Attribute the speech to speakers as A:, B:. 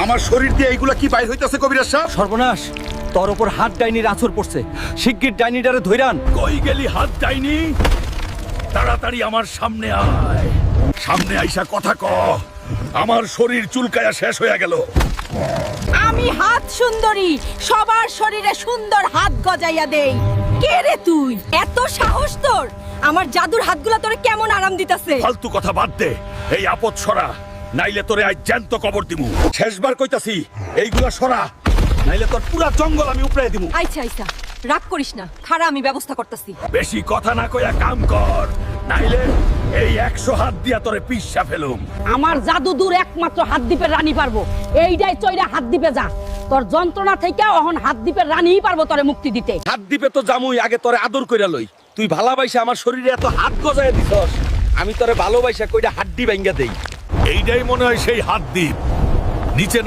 A: আমার শরীর দিয়ে এইগুলা কি বাইর হইতাছে কবিরাজ সাহেব?
B: সর্বনাশ, তোর ওপর হাত ডাইনির আছর পড়ছে। শিগগির ডাইনিটারে ধইরান।
C: কই গেলি হাত ডাইনি? তাড়াতাড়ি আমার সামনে আয়। সামনে আইসা কথা ক। আমার শরীর চুলকায়া শেষ হয়ে গেল।
D: আমি হাত সুন্দরী, সবার শরীরে সুন্দর হাত গজাইয়া দেই। কে রে তুই? এত সাহস তোর? আমার জাদুর হাতগুলা তোরে কেমন আরাম দিতাছে?
C: ফালতু কথা বাদ দে। এই আপদ সরা, নাইলে তোরে আজ জ্যান্ত কবর দিমু। শেষবার কইতাছি, এইগুলা সরা, নাইলে তোর পুরা জঙ্গল আমি উপড়ে দিমু।
D: আইছা আইছা, রাগ করিস না, খারা আমি ব্যবস্থা করতেছি।
C: বেশি কথা না কইয়া কাম কর, নাইলে এই 100 হাত দিয়া তোরে পিচ্ছা ফেলুম।
D: আমার জাদু দূর একমাত্র হাত দ্বীপের রানী পারবো। এইটাই চইরা হাত দ্বীপে যা। তোর যন্ত্রণা থেকে অহন হাত দ্বীপের রানীই পারবো তোরে মুক্তি দিতে।
B: হাত দিবে তো জামুই, আগে তোরে আদর কইরা লই। তুই ভালোবাসা আমার শরীরে এত হাত গজায় দিছস, আমি তোরে ভালোবাসা কইরা হাড্ডি ভাঙ্গা দেই।
C: এইটাই মনে হয় সেই হাত দ্বীপ। নিচে